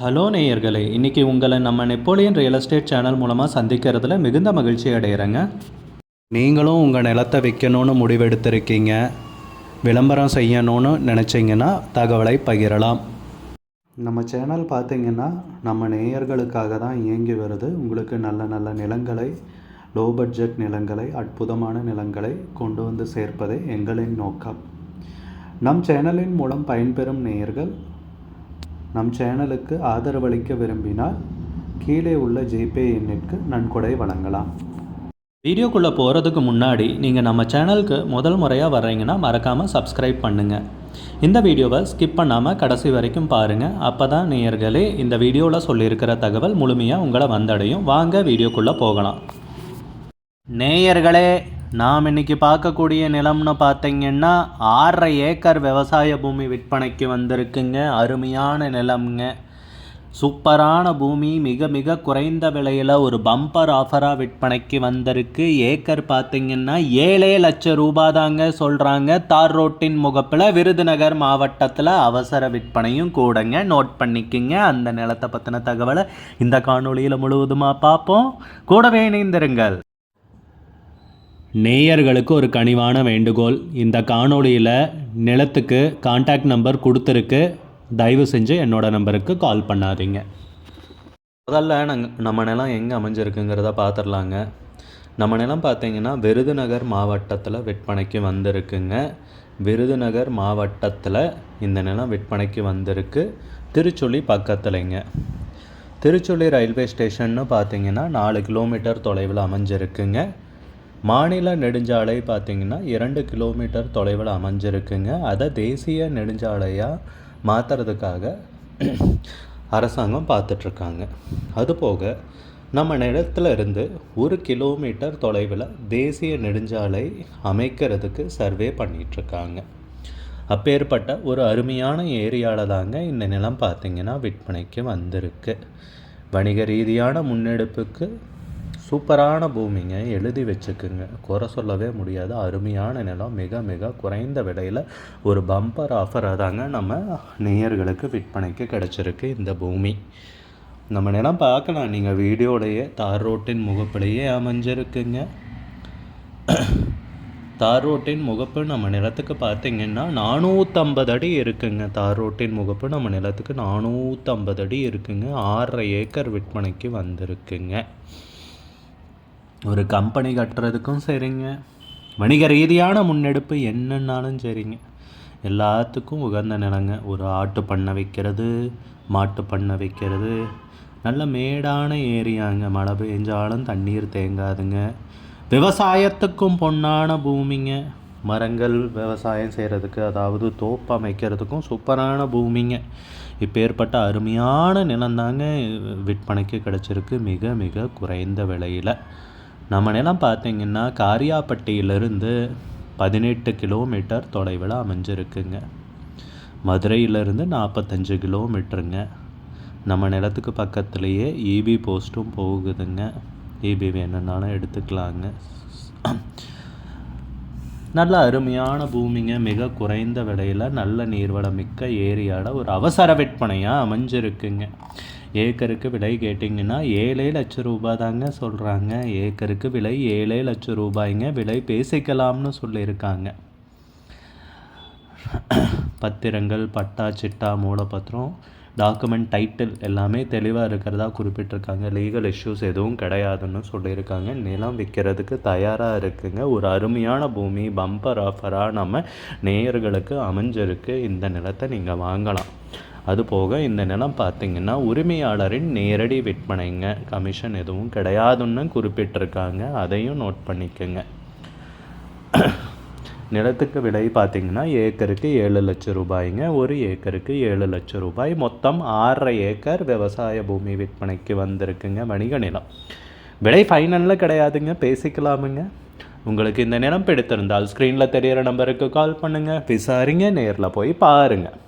Hello நேயர்களே, இன்றைக்கி உங்களை நம்ம நெப்போலியன் ரியல் எஸ்டேட் சேனல் மூலமாக சந்திக்கிறதுல மிகுந்த மகிழ்ச்சி அடைகிறேங்க. நீங்களும் உங்கள் நிலத்தை விற்கணும்னு முடிவெடுத்திருக்கீங்க, விளம்பரம் செய்யணும்னு நினச்சிங்கன்னா தகவலை பகிரலாம். நம்ம சேனல் பார்த்திங்கன்னா நம்ம நேயர்களுக்காக தான் இயங்கி வருது. உங்களுக்கு நல்ல நல்ல நிலங்களை, லோ பட்ஜெட் நிலங்களை, அற்புதமான நிலங்களை கொண்டு வந்து சேர்ப்பதே எங்களின் நோக்கம். நம் சேனலின் மூலம் பயன்பெறும் நேயர்கள் நம் சேனலுக்கு ஆதரவளிக்க விரும்பினால் கீழே உள்ள ஜிபே எண்ணிற்கு நன்கொடை வழங்கலாம். வீடியோக்குள்ளே போகிறதுக்கு முன்னாடி நீங்கள் நம்ம சேனலுக்கு முதல் முறையாக வர்றீங்கன்னா மறக்காமல் சப்ஸ்கிரைப் பண்ணுங்கள். இந்த வீடியோவை ஸ்கிப் பண்ணாமல் கடைசி வரைக்கும் பாருங்கள். அப்போ தான் நேயர்களே இந்த வீடியோவில் சொல்லியிருக்கிற தகவல் முழுமையாக உங்களை வந்தடையும். வாங்க வீடியோக்குள்ளே போகலாம். நேயர்களே, நாம் இன்றைக்கி பார்க்கக்கூடிய நிலம்னு பார்த்தீங்கன்னா 6.5 ஏக்கர் விவசாய பூமி விற்பனைக்கு வந்திருக்குங்க. அருமையான நிலம்ங்க, சூப்பரான பூமி, மிக மிக குறைந்த விலையில் ஒரு பம்பர் ஆஃபராக விற்பனைக்கு வந்திருக்கு. ஏக்கர் பார்த்திங்கன்னா 7 லட்சம் ரூபாய் தாங்க சொல்கிறாங்க. தார் ரோட்டின் முகப்பில் விருதுநகர் மாவட்டத்தில் அவசர விற்பனையும் கூடங்க. நோட் பண்ணிக்கிங்க. அந்த நிலத்தை பற்றின தகவலை இந்த காணொளியில் முழுவதுமாக பார்ப்போம். கூடவே இணைந்திருங்கள். நேயர்களுக்கு ஒரு கனிவான வேண்டுகோள், இந்த காணொளியில் நிலத்துக்கு கான்டாக்ட் நம்பர் கொடுத்துருக்கு, தயவு செஞ்சு என்னோடய நம்பருக்கு கால் பண்ணாதீங்க. முதல்ல நம்ம நிலம் எங்கே அமைஞ்சிருக்குங்கிறத பார்த்துடலாங்க. நம்ம நிலம் பார்த்திங்கன்னா விருதுநகர் மாவட்டத்தில் விற்பனைக்கு வந்திருக்குங்க. விருதுநகர் மாவட்டத்தில் இந்த நிலம் விற்பனைக்கு வந்திருக்கு. திருச்சுழி பக்கத்துலைங்க. திருச்சுழி ரயில்வே ஸ்டேஷன்னு பார்த்திங்கன்னா 4 கிலோமீட்டர் தொலைவில் அமைஞ்சிருக்குங்க. மாநில நெடுஞ்சாலை பார்த்திங்கன்னா 2 கிலோமீட்டர் தொலைவில் அமைஞ்சிருக்குங்க. அதை தேசிய நெடுஞ்சாலையாக மாற்றுறதுக்காக அரசாங்கம் பார்த்துட்ருக்காங்க. அதுபோக நம்ம நிலத்தில் இருந்து 1 கிலோமீட்டர் தொலைவில் தேசிய நெடுஞ்சாலை அமைக்கிறதுக்கு சர்வே பண்ணிகிட்ருக்காங்க. அப்பேற்பட்ட ஒரு அருமையான ஏரியாவில் தாங்க இந்த நிலம் பார்த்திங்கன்னா விற்பனைக்கு வந்திருக்கு. வணிக ரீதியான முன்னெடுப்புக்கு சூப்பரான பூமிங்க, எழுதி வச்சுக்குங்க, குறை சொல்லவே முடியாது. அருமையான நிலம், மிக மிக குறைந்த விலையில் ஒரு பம்பர் ஆஃபராக தாங்க நம்ம நேயர்களுக்கு விற்பனைக்கு கிடச்சிருக்கு இந்த பூமி. நம்ம நிலம் பார்க்கலாம், நீங்கள் வீடியோடையே தார் ரோட்டின் முகப்பிலேயே அமைஞ்சிருக்குங்க. தார் ரோட்டின் முகப்பு நம்ம நிலத்துக்கு பார்த்திங்கன்னா 450 அடி இருக்குங்க. தார் ரோட்டின் முகப்பு நம்ம நிலத்துக்கு 450 அடி இருக்குங்க. 6.5 ஏக்கர் விற்பனைக்கு வந்திருக்குங்க. ஒரு கம்பெனி கட்டுறதுக்கும் சரிங்க, வணிக ரீதியான முன்னெடுப்பு என்னன்னாலும் சரிங்க, எல்லாத்துக்கும் உகந்த நிலங்க. ஒரு ஆட்டு பண்ணை வைக்கிறது, மாட்டு பண்ணை வைக்கிறது, நல்ல மேடான ஏரியாங்க, மழை பெஞ்சாலும் தண்ணீர் தேங்காதுங்க. விவசாயத்துக்கும் பொன்னான பூமிங்க. மரங்கள் விவசாயம் செய்கிறதுக்கு, அதாவது தோப்பு அமைக்கிறதுக்கும் சூப்பரான பூமிங்க. இப்பேற்பட்ட அருமையான நிலந்தாங்க விற்பனைக்கு கிடச்சிருக்கு மிக மிக குறைந்த விலையில். நம்ம நிலம் பார்த்திங்கன்னா காரியாப்பட்டியிலிருந்து 18 கிலோமீட்டர் தொலைவில் அமைஞ்சிருக்குங்க. மதுரையிலிருந்து 45 கிலோமீட்டருங்க. நம்ம நிலத்துக்கு பக்கத்துலேயே இபி போஸ்ட்டும் போகுதுங்க. இபி வேணும்னாலும் எடுத்துக்கலாங்க. நல்ல அருமையான பூமிங்க, மிக குறைந்த விலையில் நல்ல நீர்வளம் மிக்க ஏரியாவில் ஒரு அவசர விற்பனையாக அமைஞ்சிருக்குங்க. ஏக்கருக்கு விலை கேட்டிங்கன்னா 7 லட்சம் ரூபாய் தாங்க சொல்கிறாங்க. ஏக்கருக்கு விலை 7 லட்சம் ரூபாய்ங்க. விலை பேசிக்கலாம்னு சொல்லியிருக்காங்க. பத்திரங்கள், பட்டா, சிட்டா, மூலப்பத்திரம், டாக்குமெண்ட், டைட்டில் எல்லாமே தெளிவாக இருக்கிறதா குறிப்பிட்டிருக்காங்க. லீகல் இஷ்யூஸ் எதுவும் கிடையாதுன்னு சொல்லியிருக்காங்க. நிலம் விற்கிறதுக்கு தயாராக இருக்குங்க. ஒரு அருமையான பூமி, பம்பர் ஆஃபராக நம்ம நேயர்களுக்கு அமைஞ்சிருக்கு. இந்த நிலத்தை நீங்கள் வாங்கலாம். அதுபோக இந்த நிலம் பார்த்திங்கன்னா உரிமையாளரின் நேரடி விற்பனைங்க, கமிஷன் எதுவும் கிடையாதுன்னு குறிப்பிட்டிருக்காங்க. அதையும் நோட் பண்ணிக்கோங்க. நிலத்துக்கு விலை பார்த்திங்கன்னா ஏக்கருக்கு 7 லட்சம் ரூபாய்ங்க. ஒரு ஏக்கருக்கு 7 லட்சம் ரூபாய். மொத்தம் 6.5 ஏக்கர் விவசாய பூமி விற்பனைக்கு வந்திருக்குங்க. வணிக நிலம். விலை ஃபைனலில் கிடையாதுங்க, பேசிக்கலாமுங்க. உங்களுக்கு இந்த நிலம் பிடித்திருந்தால் ஸ்க்ரீனில் தெரிகிற நம்பருக்கு கால் பண்ணுங்கள், விசாரிங்க, நேரில் போய் பாருங்கள்.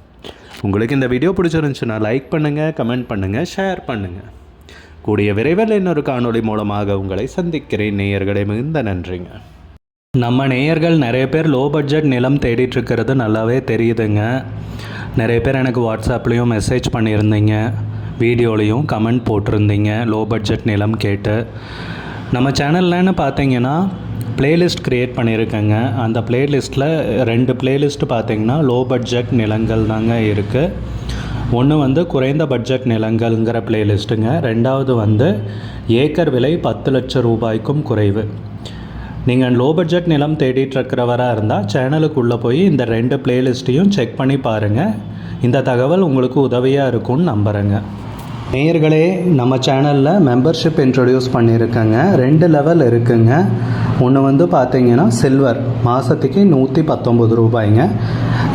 உங்களுக்கு இந்த வீடியோ பிடிச்சிருந்துச்சுன்னா லைக் பண்ணுங்கள், கமெண்ட் பண்ணுங்கள், ஷேர் பண்ணுங்கள். கூடிய விரைவில் இன்னொரு காணொளி மூலமாக உங்களை சந்திக்கிறேன். நேயர்களே, மிகுந்த நன்றிங்க. நம்ம நேயர்கள் நிறைய பேர் லோ பட்ஜெட் நிலம் தேடிட்டுருக்கிறது நல்லாவே தெரியுதுங்க. நிறைய பேர் எனக்கு வாட்ஸ்அப்லேயும் மெசேஜ் பண்ணியிருந்தீங்க. வீடியோலையும் கமெண்ட் போட்டிருந்தீங்க லோ பட்ஜெட் நிலம் கேட்டு. நம்ம சேனல்லன்னு பார்த்தீங்கன்னா பிளேலிஸ்ட் க்ரியேட் பண்ணியிருக்கேங்க. அந்த பிளேலிஸ்ட்டில் 2 பிளேலிஸ்ட்டு பார்த்தீங்கன்னா லோ பட்ஜெட் நிலங்கள் தாங்க இருக்குது. ஒன்று வந்து குறைந்த பட்ஜெட் நிலங்கள்ங்கிற பிளேலிஸ்ட்டுங்க. ரெண்டாவது வந்து ஏக்கர் விலை 10 லட்சம் ரூபாய்க்கும் குறைவு. நீங்கள் லோ பட்ஜெட் நிலம் தேடிட்டுருக்கிறவராக இருந்தால் சேனலுக்குள்ளே போய் இந்த 2 பிளேலிஸ்ட்டையும் செக் பண்ணி பாருங்கள். இந்த தகவல் உங்களுக்கு உதவியாக இருக்கும்னு நம்புகிறேங்க. நேயர்களே, நம்ம சேனலில் மெம்பர்ஷிப் இன்ட்ரடியூஸ் பண்ணியிருக்கேங்க. 2 லெவல் இருக்குங்க. ஒன்று வந்து பார்த்தீங்கன்னா சில்வர், மாதத்துக்கு 119 ரூபாய்ங்க.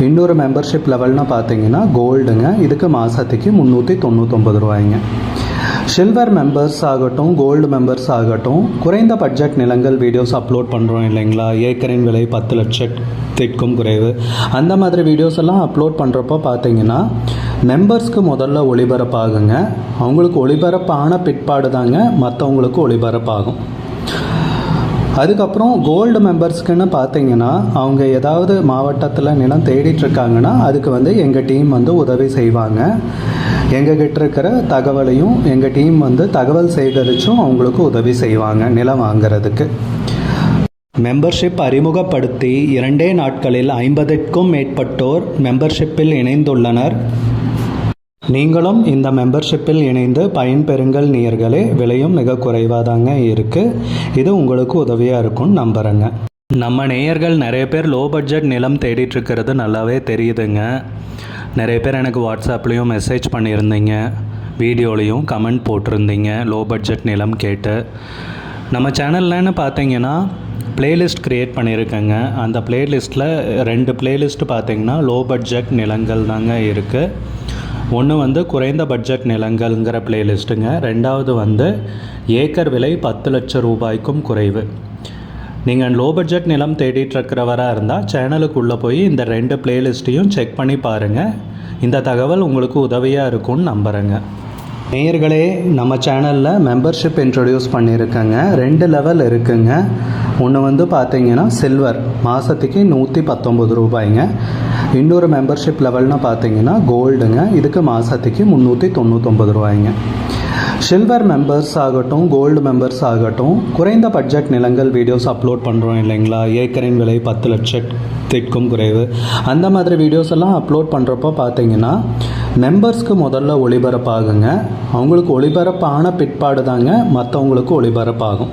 இன்னொரு மெம்பர்ஷிப் லெவல்னு பார்த்தீங்கன்னா கோல்டுங்க, இதுக்கு மாதத்துக்கு 399 ரூபாய்ங்க. சில்வர் மெம்பர்ஸ் ஆகட்டும், கோல்டு மெம்பர்ஸ் ஆகட்டும், குறைந்த பட்ஜெட் நிலங்கள் வீடியோஸ் அப்லோட் பண்ணுறோம் இல்லைங்களா, ஏக்கரின் விலை 10 லட்சத்திற்கும் குறைவு, அந்த மாதிரி வீடியோஸ் எல்லாம் அப்லோட் பண்ணுறப்போ பார்த்தீங்கன்னா மெம்பர்ஸ்க்கு முதல்ல ஒளிபரப்பாகுங்க. அவங்களுக்கு ஒளிபரப்பான பிற்பாடு தாங்க மற்றவங்களுக்கு ஒளிபரப்பாகும். அதுக்கப்புறம் கோல்டு மெம்பர்ஸ்க்குன்னு பார்த்தீங்கன்னா அவங்க ஏதாவது மாவட்டத்தில் நிலம் தேடிட்டுருக்காங்கன்னா அதுக்கு வந்து எங்கள் டீம் வந்து உதவி செய்வாங்க. எங்ககிட்ட இருக்கிற தகவலையும் எங்கள் டீம் வந்து தகவல் சேகரித்தும் அவங்களுக்கு உதவி செய்வாங்க நிலம் வாங்கிறதுக்கு. மெம்பர்ஷிப் அறிமுகப்படுத்தி 2 நாட்களில் 50க்கும் மேற்பட்டோர் மெம்பர்ஷிப்பில் இணைந்துள்ளனர். நீங்களும் இந்த மெம்பர்ஷிப்பில் இணைந்து பயன்பெறுங்கள் நேயர்களே. விலையும் மிக குறைவாக தாங்க இருக்குது. இது உங்களுக்கு உதவியாக இருக்கும்னு நம்புகிறேங்க. நம்ம நேயர்கள் நிறைய பேர் லோ பட்ஜெட் நிலம் தேடிட்டுருக்கிறது நல்லாவே தெரியுதுங்க. நிறைய பேர் எனக்கு வாட்ஸ்அப்லேயும் மெசேஜ் பண்ணியிருந்தீங்க, வீடியோலையும் கமெண்ட் போட்டிருந்தீங்க லோ பட்ஜெட் நிலம் கேட்டு. நம்ம சேனல்லன்னு பார்த்தீங்கன்னா பிளேலிஸ்ட் க்ரியேட் பண்ணியிருக்கேங்க. அந்த பிளேலிஸ்ட்டில் 2 பிளேலிஸ்ட்டு பார்த்தீங்கன்னா லோ பட்ஜெட் நிலங்கள் தாங்க இருக்குது. ஒன்று வந்து குறைந்த பட்ஜெட் நிலங்கள்ங்கிற பிளேலிஸ்ட்டுங்க. ரெண்டாவது வந்து ஏக்கர் விலை 10 லட்சம் ரூபாய்க்கும் குறைவு. நீங்கள் லோ பட்ஜெட் நிலம் தேடிட்டுருக்கிறவராக இருந்தால் சேனலுக்குள்ளே போய் இந்த 2 பிளேலிஸ்ட்டையும் செக் பண்ணி பாருங்கள். இந்த தகவல் உங்களுக்கு உதவியாக இருக்கும்னு நம்புகிறேங்க. நேயர்களே, நம்ம சேனலில் மெம்பர்ஷிப் இன்ட்ரடியூஸ் பண்ணியிருக்கேங்க. 2 லெவல் இருக்குங்க. ஒன்று வந்து பார்த்தீங்கன்னா சில்வர், மாதத்துக்கு 119 ரூபாய்ங்க. இன்னொரு மெம்பர்ஷிப் லெவல்னு பார்த்தீங்கன்னா கோல்டுங்க, இதுக்கு மாதத்துக்கு 399 ரூபாய்ங்க. சில்வர் மெம்பர்ஸ் ஆகட்டும், கோல்டு மெம்பர்ஸ் ஆகட்டும், குறைந்த பட்ஜெட் நிலங்கள் வீடியோஸ் அப்லோட் பண்ணுறோம் இல்லைங்களா, ஏக்கரின் விலை 10 லட்சத்திற்கும் குறைவு, அந்த மாதிரி வீடியோஸ் எல்லாம் அப்லோட் பண்ணுறப்போ பார்த்தீங்கன்னா மெம்பர்ஸ்க்கு முதல்ல ஒளிபரப்பாகுங்க. அவங்களுக்கு ஒளிபரப்பான பிற்பாடு தாங்க மற்றவங்களுக்கு ஒளிபரப்பாகும்.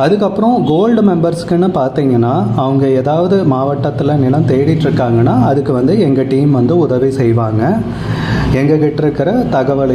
அதுக்கப்புறம் கோல்டு மெம்பர்ஸ்க்குன்னு பார்த்தீங்கன்னா அவங்க ஏதாவது மாவட்டத்தில் நிலம் தேடிட்டுருக்காங்கன்னா அதுக்கு வந்து எங்கள் டீம் வந்து உதவி செய்வாங்க. எங்ககிட்ட இருக்கிற தகவலை